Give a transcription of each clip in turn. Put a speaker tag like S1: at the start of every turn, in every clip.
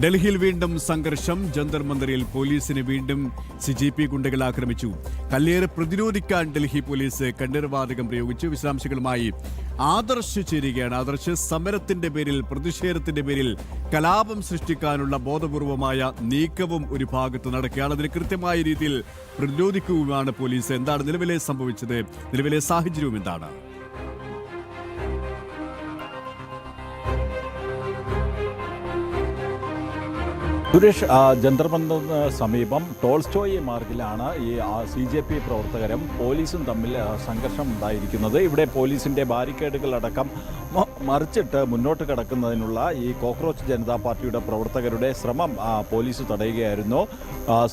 S1: ഡൽഹിയിൽ വീണ്ടും സംഘർഷം. ജന്തർ മന്ദിറിൽ പോലീസിനെ വീണ്ടും CGP ഗുണ്ടകൾ ആക്രമിച്ചു. കല്ലേറ് പ്രതിരോധിക്കാൻ ഡൽഹി പോലീസ് കണ്ണീർവാതകം പ്രയോഗിച്ചു. വിശദാംശങ്ങളുമായി ആദർശ് ചേരുകയാണ്. ആദർശ്, സമരത്തിന്റെ പേരിൽ, പ്രതിഷേധത്തിന്റെ പേരിൽ കലാപം സൃഷ്ടിക്കാനുള്ള ബോധപൂർവമായ നീക്കവും ഒരു ഭാഗത്ത് നടക്കുകയാണ്. അതിന് കൃത്യമായ രീതിയിൽ പ്രതിരോധിക്കുകയാണ് പോലീസ്. എന്താണ് നിലവിലെ സംഭവിച്ചത്? നിലവിലെ സാഹചര്യവും എന്താണ്?
S2: സുരേഷ്, ജന്തർ മന്ദിറിന് സമീപം ടോൾസ്റ്റോയി മാർഗിലാണ് ഈ CJP പ്രവർത്തകരും പോലീസും തമ്മിൽ സംഘർഷം ഉണ്ടായിരിക്കുന്നത്. ഇവിടെ പോലീസിൻ്റെ ബാരിക്കേഡുകളടക്കം മറിച്ചിട്ട് മുന്നോട്ട് കടക്കുന്നതിനുള്ള ഈ കോക്രോച്ച് ജനതാ പാർട്ടിയുടെ പ്രവർത്തകരുടെ ശ്രമം പോലീസ് തടയുകയായിരുന്നു.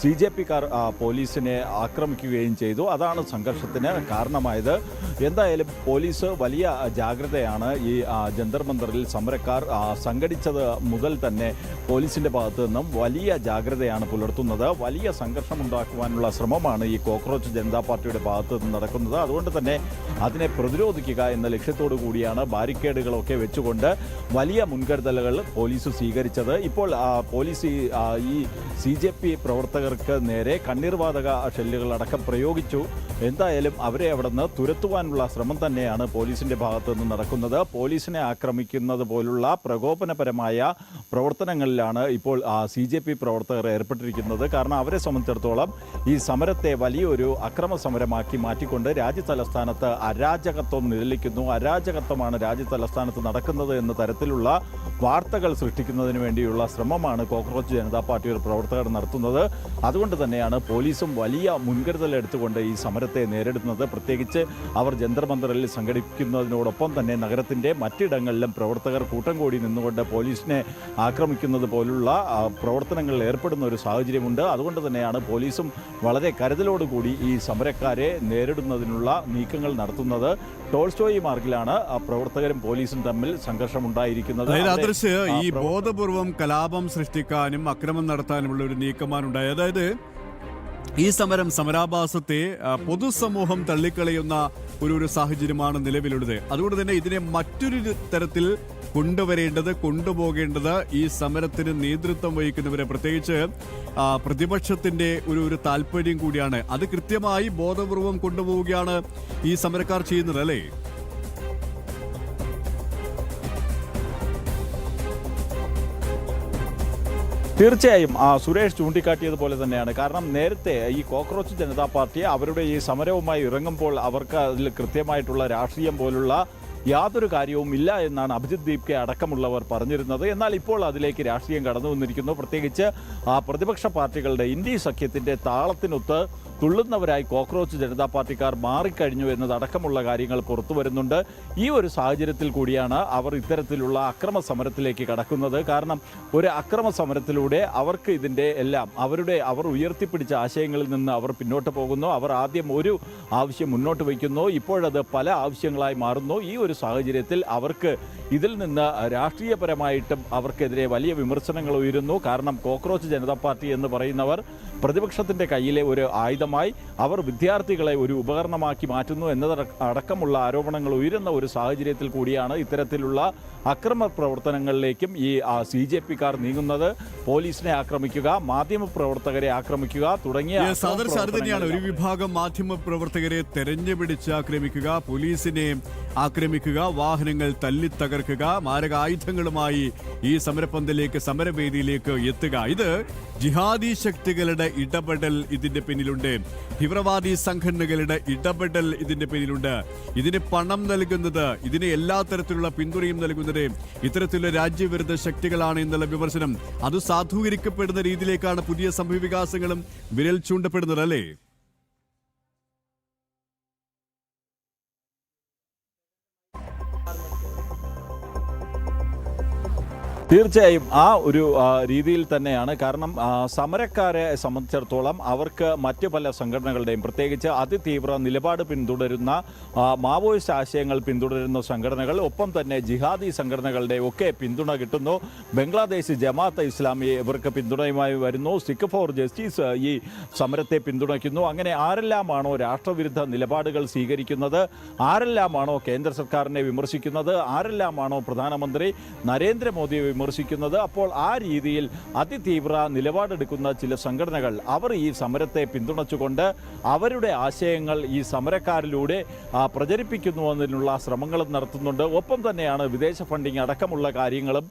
S2: CJPക്കാർ പോലീസിനെ ആക്രമിക്കുകയും ചെയ്തു. അതാണ് സംഘർഷത്തിന് കാരണമായത്. എന്തായാലും പോലീസ് വലിയ ജാഗ്രതയാണ് ഈ ജന്തർ മന്ദിറിൽ സമരക്കാർ സംഘടിച്ചത് മുതൽ തന്നെ പോലീസിൻ്റെ ഭാഗത്തു നിന്നും വലിയ ജാഗ്രതയാണ് പുലർത്തുന്നത്. വലിയ സംഘർഷമുണ്ടാക്കുവാനുള്ള ശ്രമമാണ് ഈ കോക്രോച്ച് ജനതാ പാർട്ടിയുടെ ഭാഗത്തു നിന്ന് നടക്കുന്നത്. അതുകൊണ്ട് തന്നെ അതിനെ പ്രതിരോധിക്കുക എന്ന ലക്ഷ്യത്തോടു കൂടിയാണ് ബാരിക്കേഡുകളൊക്കെ വെച്ചുകൊണ്ട് വലിയ മുൻകരുതലുകൾ പോലീസ് സ്വീകരിച്ചത്. ഇപ്പോൾ പോലീസ് ഈ CJP പ്രവർത്തകർക്ക് നേരെ കണ്ണീർവാതക ഷെല്ലുകളടക്കം പ്രയോഗിച്ചു. എന്തായാലും അവരെ അവിടെ നിന്ന് തുരത്തുവാനുള്ള ശ്രമം തന്നെയാണ് പോലീസിൻ്റെ ഭാഗത്തു നിന്ന് നടക്കുന്നത്. പോലീസിനെ ആക്രമിക്കുന്നത് പോലുള്ള പ്രകോപനപരമായ പ്രവർത്തനങ്ങളിലാണ് ഇപ്പോൾ CJP പ്രവർത്തകർ ഏർപ്പെട്ടിരിക്കുന്നത്. കാരണം അവരെ സംബന്ധിച്ചിടത്തോളം ഈ സമരത്തെ വലിയൊരു അക്രമ സമരമാക്കി മാറ്റിക്കൊണ്ട് രാജ്യതലസ്ഥാനത്ത് അരാജകത്വം നിഴലിക്കുന്നു, അരാജകത്വമാണ് രാജ്യതലസ്ഥാനത്ത് നടക്കുന്നത് എന്ന തരത്തിലുള്ള വാർത്തകൾ സൃഷ്ടിക്കുന്നതിന് വേണ്ടിയുള്ള ശ്രമമാണ് കോക്രോച്ച് ജനതാ പാർട്ടിയുടെ പ്രവർത്തകർ നടത്തുന്നത്. അതുകൊണ്ട് തന്നെയാണ് പോലീസും വലിയ മുൻകരുതൽ എടുത്തുകൊണ്ട് ഈ സമരത്തെ നേരിടുന്നത്. പ്രത്യേകിച്ച് അവർ ജന്തർ മന്ദിറിൽ സംഘടിപ്പിക്കുന്നതിനോടൊപ്പം തന്നെ നഗരത്തിൻ്റെ മറ്റിടങ്ങളിലും പ്രവർത്തകർ കൂട്ടം കൂടി നിന്നുകൊണ്ട് പോലീസിനെ ആക്രമിക്കുന്നത് പോലുള്ള പ്രവർത്തനങ്ങളിൽ ഏർപ്പെടുന്ന ഒരു സാഹചര്യമുണ്ട്. അതുകൊണ്ട് തന്നെയാണ് പോലീസും വളരെ കരുതലോടുകൂടി ഈ സമരക്കാരെ നേരിടുന്നതിനുള്ള നീക്കങ്ങൾ നടത്തുന്നത്. ടോൾസ്റ്റോയി മാർഗിലാണ് പ്രവർത്തകരും പോലീസും തമ്മിൽ സംഘർഷമുണ്ടായിരിക്കുന്നത്.
S1: ഈ ബോധപൂർവം കലാപം സൃഷ്ടിക്കാനും അക്രമം നടത്താനുമുള്ള ഒരു നീക്കമാണ് ഉണ്ടായത്. അതായത് ഈ സമരാഭാസത്തെ പൊതുസമൂഹം തള്ളിക്കളയുന്ന ഒരു സാഹചര്യമാണ് നിലവിലുള്ളത്. അതുകൊണ്ട് തന്നെ ഇതിനെ മറ്റൊരു തരത്തിൽ കൊണ്ടുപോകേണ്ടത് ഈ സമരത്തിന് നേതൃത്വം വഹിക്കുന്നവരെ, പ്രത്യേകിച്ച് പ്രതിപക്ഷത്തിന്റെ ഒരു താല്പര്യം കൂടിയാണ്. അത് കൃത്യമായി ബോധപൂർവം കൊണ്ടുപോവുകയാണ് ഈ സമരക്കാർ ചെയ്യുന്നത്, അല്ലേ?
S2: തീർച്ചയായും സുരേഷ് ചൂണ്ടിക്കാട്ടിയതുപോലെ തന്നെയാണ്. കാരണം നേരത്തെ ഈ കോക്രോച്ച് ജനതാ പാർട്ടി അവരുടെ ഈ സമരവുമായി ഇറങ്ങുമ്പോൾ അവർക്ക് അതിൽ കൃത്യമായിട്ടുള്ള രാഷ്ട്രീയം പോലുള്ള യാതൊരു കാര്യവും ഇല്ല എന്നാണ് അഭിജിത് ദീപ്കെ അടക്കമുള്ളവർ പറഞ്ഞിരുന്നത്. എന്നാൽ ഇപ്പോൾ അതിലേക്ക് രാഷ്ട്രീയം കടന്നു വന്നിരിക്കുന്നു. പ്രത്യേകിച്ച് പ്രതിപക്ഷ പാർട്ടികളുടെ ഇന്ത്യ സഖ്യത്തിൻ്റെ താളത്തിനൊത്ത് തുള്ളുന്നവരായി കോക്രോച്ച് ജനതാ പാർട്ടിക്കാർ മാറിക്കഴിഞ്ഞു എന്നതടക്കമുള്ള കാര്യങ്ങൾ പുറത്തു വരുന്നുണ്ട്. ഈ ഒരു സാഹചര്യത്തിൽ കൂടിയാണ് അവർ ഇത്തരത്തിലുള്ള അക്രമ സമരത്തിലേക്ക് കടക്കുന്നത്. കാരണം ഒരു അക്രമ സമരത്തിലൂടെ അവർക്ക് ഇതിൻ്റെ എല്ലാം അവർ ഉയർത്തിപ്പിടിച്ച ആശയങ്ങളിൽ നിന്ന് അവർ പിന്നോട്ട് പോകുന്നു. അവർ ആദ്യം ഒരു ആവശ്യം മുന്നോട്ട് വയ്ക്കുന്നു, ഇപ്പോഴത് പല ആവശ്യങ്ങളായി മാറുന്നു. ഈ ഒരു സാഹചര്യത്തിൽ അവർക്ക് ഇതിൽ നിന്ന് രാഷ്ട്രീയപരമായിട്ടും അവർക്കെതിരെ വലിയ വിമർശനങ്ങൾ ഉയരുന്നു. കാരണം കോക്രോച്ച് ജനതാ പാർട്ടി എന്ന് പറയുന്നവർ പ്രതിപക്ഷത്തിൻ്റെ കയ്യിലെ ഒരു ആയുധമായി അവർ വിദ്യാർത്ഥികളെ ഒരു ഉപകരണമാക്കി മാറ്റുന്നു എന്നതടക്കമുള്ള ആരോപണങ്ങൾ ഉയരുന്ന ഒരു സാഹചര്യത്തിൽ കൂടിയാണ് ഇത്തരത്തിലുള്ള അക്രമ പ്രവർത്തനങ്ങളിലേക്കും ഈ CJPക്കാർ നീങ്ങുന്നത്. പോലീസിനെ ആക്രമിക്കുക, മാധ്യമപ്രവർത്തകരെ ആക്രമിക്കുക തുടങ്ങിയ
S1: ഒരു വിഭാഗം മാധ്യമപ്രവർത്തകരെ തെരഞ്ഞുപിടിച്ച് ആക്രമിക്കുക, പോലീസിനെ ആക്രമിക്കുക, വാഹനങ്ങൾ തല്ലിത്തകർക്കുക, മാരകായുധങ്ങളുമായി ഈ സമരപന്തലിലേക്ക്, സമരവേദിയിലേക്ക് എത്തുക. ഇത് ജിഹാദി ശക്തികളുടെ ഇടപെടൽ ഇതിന്റെ പിന്നിലുണ്ട്. തീവ്രവാദി സംഘടനകളുടെ ഇടപെടൽ ഇതിന്റെ പിന്നിലുണ്ട്. ഇതിന് പണം നൽകുന്നത്, ഇതിന് എല്ലാ തരത്തിലുള്ള പിന്തുണയും നൽകുന്നത് ഇത്തരത്തിലുള്ള രാജ്യവിരുദ്ധ ശക്തികളാണ് എന്നുള്ള വിമർശനം അത് സാധൂകരിക്കപ്പെടുന്ന രീതിയിലേക്കാണ് പുതിയ സംഭവവികാസങ്ങളും വിരൽ ചൂണ്ടപ്പെടുന്നത്, അല്ലേ?
S2: തീർച്ചയായും ആ ഒരു രീതിയിൽ തന്നെയാണ്. കാരണം സമരക്കാരെ സംബന്ധിച്ചിടത്തോളം അവർക്ക് മറ്റു പല സംഘടനകളുടെയും, പ്രത്യേകിച്ച് അതിതീവ്ര നിലപാട് പിന്തുടരുന്ന മാവോയിസ്റ്റ് ആശയങ്ങൾ പിന്തുടരുന്ന സംഘടനകൾ, ഒപ്പം തന്നെ ജിഹാദി സംഘടനകളുടെ ഒക്കെ പിന്തുണ കിട്ടുന്നു. ബംഗ്ലാദേശ് ജമാഅത്ത് ഇസ്ലാമി ഇവർക്ക് പിന്തുണയുമായി വരുന്നു. സിഖ് ഫോർ ജസ്റ്റിസ് ഈ സമരത്തെ പിന്തുണയ്ക്കുന്നു. അങ്ങനെ ആരെല്ലാമാണോ രാഷ്ട്രവിരുദ്ധ നിലപാടുകൾ സ്വീകരിക്കുന്നത്, ആരെല്ലാമാണോ കേന്ദ്ര സർക്കാരിനെ വിമർശിക്കുന്നത്, ആരെല്ലാമാണോ പ്രധാനമന്ത്രി നരേന്ദ്രമോദിയെ വിമർശിക്കുന്നത്. അപ്പോൾ ആ രീതിയിൽ അതിതീവ്ര നിലപാടെടുക്കുന്ന ചില സംഘടനകൾ അവർ ഈ സമരത്തെ പിന്തുണച്ചുകൊണ്ട് അവരുടെ ആശയങ്ങൾ ഈ സമരക്കാരിലൂടെ പ്രചരിപ്പിക്കുന്നുവെന്നതിനുള്ള ശ്രമങ്ങളും നടത്തുന്നുണ്ട്. ഒപ്പം തന്നെയാണ് വിദേശ ഫണ്ടിങ് അടക്കമുള്ള കാര്യങ്ങളും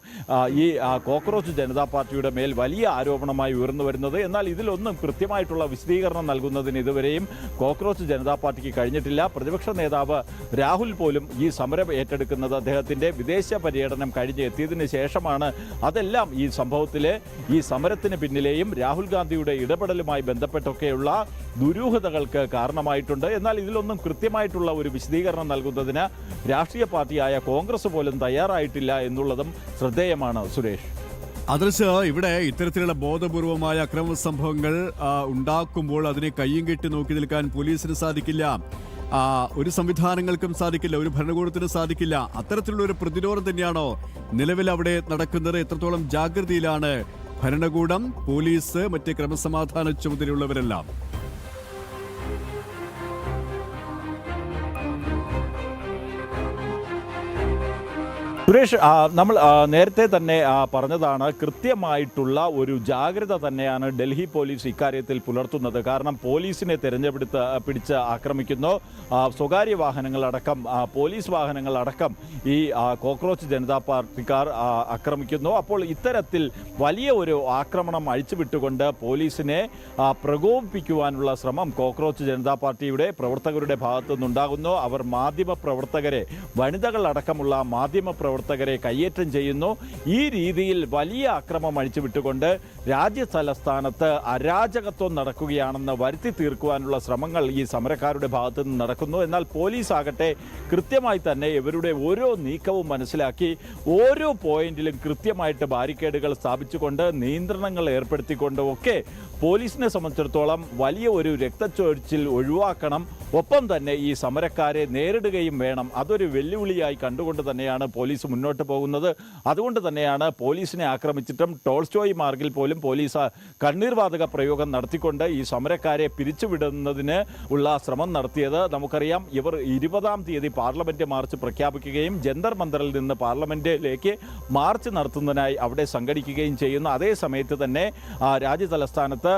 S2: ഈ കോക്രോച്ച് ജനതാ പാർട്ടിയുടെ മേൽ വലിയ ആരോപണമായി ഉയർന്നു വരുന്നത്. എന്നാൽ ഇതിലൊന്നും കൃത്യമായിട്ടുള്ള വിശദീകരണം നൽകുന്നതിന് ഇതുവരെയും കോക്രോച്ച് ജനതാ പാർട്ടിക്ക് കഴിഞ്ഞിട്ടില്ല. പ്രതിപക്ഷ നേതാവ് രാഹുൽ പോലും ഈ സമരം ഏറ്റെടുക്കുന്നത് അദ്ദേഹത്തിൻ്റെ വിദേശ പര്യടനം കഴിഞ്ഞ് എത്തിയതിന് ശേഷമാണ്. അതെല്ലാം ഈ സംഭവത്തിലെ ഈ സമരത്തിന് പിന്നിലെയും രാഹുൽ ഗാന്ധിയുടെ ഇടപെടലുമായി ബന്ധപ്പെട്ടൊക്കെയുള്ള ദുരൂഹതകൾക്ക് കാരണമായിട്ടുണ്ട്. എന്നാൽ ഇതിലൊന്നും കൃത്യമായിട്ടുള്ള ഒരു വിശദീകരണം നൽകുന്നതിന് രാഷ്ട്രീയ പാർട്ടിയായ കോൺഗ്രസ് പോലും തയ്യാറായിട്ടില്ല എന്നുള്ളതും ശ്രദ്ധേയമാണ്. സുരേഷ്,
S1: ആദർശ്, ഇവിടെ ഇത്തരത്തിലുള്ള ബോധപൂർവമായ അക്രമ സംഭവങ്ങൾ ഉണ്ടാക്കുമ്പോൾ അതിനെ കയ്യും കെട്ടി നോക്കി നിൽക്കാൻ പോലീസിന് സാധിക്കില്ല, ഒരു സംവിധാനങ്ങൾക്കും സാധിക്കില്ല, ഒരു ഭരണകൂടത്തിനും സാധിക്കില്ല. അത്തരത്തിലുള്ള ഒരു പ്രതിരോധം തന്നെയാണോ നിലവിൽ അവിടെ നടക്കുന്നത്? എത്രത്തോളം ജാഗ്രതയിലാണ് ഭരണകൂടം, പോലീസ്, മറ്റ് ക്രമസമാധാന ചുമതലയുള്ളവരെല്ലാം?
S2: സുരേഷ്, നമ്മൾ നേരത്തെ തന്നെ പറഞ്ഞതാണ്, കൃത്യമായിട്ടുള്ള ഒരു ജാഗ്രത തന്നെയാണ് ഡൽഹി പോലീസ് ഇക്കാര്യത്തിൽ പുലർത്തുന്നത്. കാരണം പോലീസിനെ പിടിച്ച് ആക്രമിക്കുന്നു, സ്വകാര്യ വാഹനങ്ങളടക്കം, പോലീസ് വാഹനങ്ങളടക്കം ഈ കോക്രോച്ച് ജനതാ പാർട്ടിക്കാർ ആക്രമിക്കുന്നു. അപ്പോൾ ഇത്തരത്തിൽ വലിയ ഒരു ആക്രമണം അഴിച്ചുവിട്ടുകൊണ്ട് പോലീസിനെ പ്രകോപിപ്പിക്കുവാനുള്ള ശ്രമം കോക്രോച്ച് ജനതാ പാർട്ടിയുടെ പ്രവർത്തകരുടെ ഭാഗത്തു നിന്നുണ്ടാകുന്നു. അവർ മാധ്യമ പ്രവർത്തകരെ, വനിതകളടക്കമുള്ള മാധ്യമ പ്രവർത്തകരെ കയ്യേറ്റം ചെയ്യുന്നു. ഈ രീതിയിൽ വലിയ അക്രമം അഴിച്ചുവിട്ടുകൊണ്ട് രാജ്യതലസ്ഥാനത്ത് അരാജകത്വം നടക്കുകയാണെന്ന് വരുത്തി തീർക്കുവാനുള്ള ശ്രമങ്ങൾ ഈ സമരക്കാരുടെ ഭാഗത്തു നിന്ന് നടക്കുന്നു. എന്നാൽ പോലീസ് ആകട്ടെ കൃത്യമായി തന്നെ ഇവരുടെ ഓരോ നീക്കവും മനസ്സിലാക്കി ഓരോ പോയിന്റിലും കൃത്യമായിട്ട് ബാരിക്കേഡുകൾ സ്ഥാപിച്ചുകൊണ്ട് നിയന്ത്രണങ്ങൾ ഏർപ്പെടുത്തിക്കൊണ്ടും ഒക്കെ പോലീസിനെ സംബന്ധിച്ചിടത്തോളം വലിയ ഒരു രക്തച്ചൊരിച്ചിൽ ഒഴിവാക്കണം, ഒപ്പം തന്നെ ഈ സമരക്കാരെ നേരിടുകയും വേണം. അതൊരു വെല്ലുവിളിയായി കണ്ടുകൊണ്ട് തന്നെയാണ് പോലീസ് മുന്നോട്ട് പോകുന്നത്. അതുകൊണ്ട് തന്നെയാണ് പോലീസിനെ ആക്രമിച്ചിട്ടും ടോൾസ്റ്റോയ് മാർഗിൽ പോലും പോലീസ് കണ്ണീർവാതക പ്രയോഗം നടത്തിക്കൊണ്ട് ഈ സമരക്കാരെ പിരിച്ചുവിടുന്നതിന് ഉള്ള ശ്രമം നടത്തിയത്. നമുക്കറിയാം, ഇവർ 20-ാം തീയതി പാർലമെന്റ് മാർച്ച് പ്രഖ്യാപിക്കുകയും ജന്തർ മന്ദറിൽ നിന്ന് പാർലമെന്റിലേക്ക് മാർച്ച് നടത്തുന്നതിനായി അവിടെ സംഘടിക്കുകയും ചെയ്യുന്നു. അതേ സമയത്ത് തന്നെ രാജ്യതലസ്ഥാനത്ത്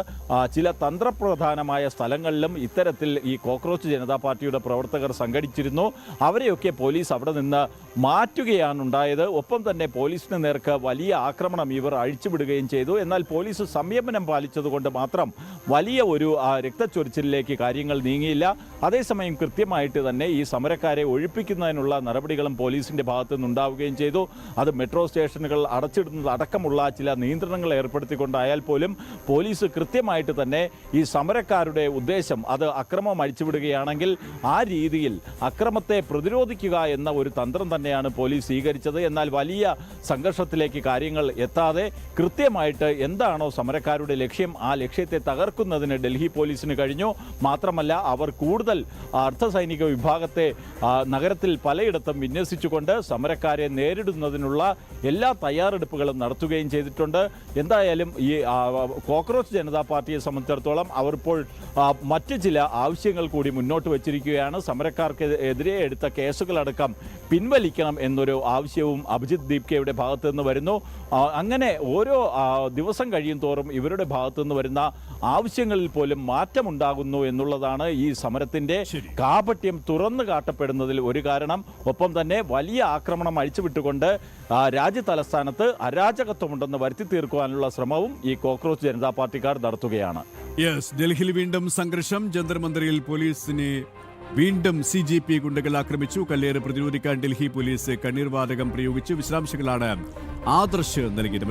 S2: ചില തന്ത്രപ്രധാനമായ സ്ഥലങ്ങളിലും ഇത്തരത്തിൽ ഈ കോക്രോച്ച് ജനതാ പാർട്ടിയുടെ പ്രവർത്തകർ സംഘടിച്ചിരുന്നു. അവരെയൊക്കെ പോലീസ് അവിടെ നിന്ന് മാറ്റുകയാണ് ഉണ്ടായത്. ഒപ്പം തന്നെ പോലീസിന് നേർക്ക് വലിയ ആക്രമണം ഇവർ അഴിച്ചുവിടുകയും ചെയ്തു. എന്നാൽ പോലീസ് സംയമനം പാലിച്ചതുകൊണ്ട് മാത്രം വലിയ ഒരു രക്തച്ചൊരിച്ചിലേക്ക് കാര്യങ്ങൾ നീങ്ങിയില്ല. അതേസമയം കൃത്യമായിട്ട് തന്നെ ഈ സമരക്കാരെ ഒഴിപ്പിക്കുന്നതിനുള്ള നടപടികളും പോലീസിൻ്റെ ഭാഗത്തു നിന്നുണ്ടാവുകയും ചെയ്തു. അത് മെട്രോ സ്റ്റേഷനുകൾ അടച്ചിടുന്നത് അടക്കമുള്ള ചില നിയന്ത്രണങ്ങൾ ഏർപ്പെടുത്തിക്കൊണ്ടായാൽ പോലും പോലീസ് കൃത്യമായിട്ട് തന്നെ ഈ സമരക്കാരുടെ ഉദ്ദേശം അത് അക്രമം അഴിച്ചുവിടുകയാണെങ്കിൽ ആ രീതിയിൽ അക്രമത്തെ പ്രതിരോധിക്കുക എന്ന ഒരു തന്ത്രം തന്നെയാണ് പോലീസ് സ്വീകരിച്ചത്. എന്നാൽ വലിയ സംഘർഷത്തിലേക്ക് കാര്യങ്ങൾ എത്താതെ കൃത്യമായിട്ട് എന്താണോ സമരക്കാരുടെ ലക്ഷ്യം, ആ ലക്ഷ്യത്തെ തകർക്കുന്നതിന് ഡൽഹി പോലീസിന് കഴിഞ്ഞു. മാത്രമല്ല, അവർ കൂടുതൽ അർദ്ധസൈനിക വിഭാഗത്തെ നഗരത്തിൽ പലയിടത്തും വിന്യസിച്ചുകൊണ്ട് സമരക്കാരെ നേരിടുന്നതിനുള്ള എല്ലാ തയ്യാറെടുപ്പുകളും നടത്തുകയും ചെയ്തിട്ടുണ്ട്. എന്തായാലും ഈ കോക്രോച്ച് ജനതാ പാർട്ടിയെ സംബന്ധിച്ചിടത്തോളം അവർ ഇപ്പോൾ മറ്റ് ചില ആവശ്യങ്ങൾ കൂടി മുന്നോട്ട് വച്ചിരിക്കുകയാണ്. സമരക്കാർക്ക് എതിരെ എടുത്ത കേസുകളടക്കം പിൻവലിക്കണം എന്നൊരു ആവശ്യവും അഭിജിത് ദീപ്കയുടെ ഭാഗത്തു നിന്ന് വരുന്നു. അങ്ങനെ ഓരോ ദിവസം കഴിയും തോറും ഇവരുടെ ഭാഗത്തു നിന്ന് വരുന്ന ആവശ്യങ്ങളിൽ പോലും മാറ്റമുണ്ടാകുന്നു എന്നുള്ളതാണ് ഈ സമരത്തിൻ്റെ കാപട്യം തുറന്നു കാട്ടപ്പെടുന്നതിൽ ഒരു കാരണം. ഒപ്പം തന്നെ വലിയ ആക്രമണം അഴിച്ചുവിട്ടുകൊണ്ട് രാജ്യതലസ്ഥാനത്ത് അരാജകത്വമുണ്ടെന്ന് വരുത്തി തീർക്കുവാനുള്ള ശ്രമവും ഈ കോക്രോച്ച് ജനതാ പാർട്ടിക്കാർ നടത്തുകയാണ്.
S1: ഡൽഹിയിൽ വീണ്ടും സംഘർഷം. ജന്തർ മന്ദിറിൽ പോലീസിനെ വീണ്ടും CGP ഗുണ്ടകൾ ആക്രമിച്ചു. കല്ലേറ് പ്രതിരോധിക്കാൻ ഡൽഹി പോലീസ് കണ്ണീർവാതകം പ്രയോഗിച്ചു. വിശദാംശങ്ങളാണ് ആദർശ് നൽകിയത്.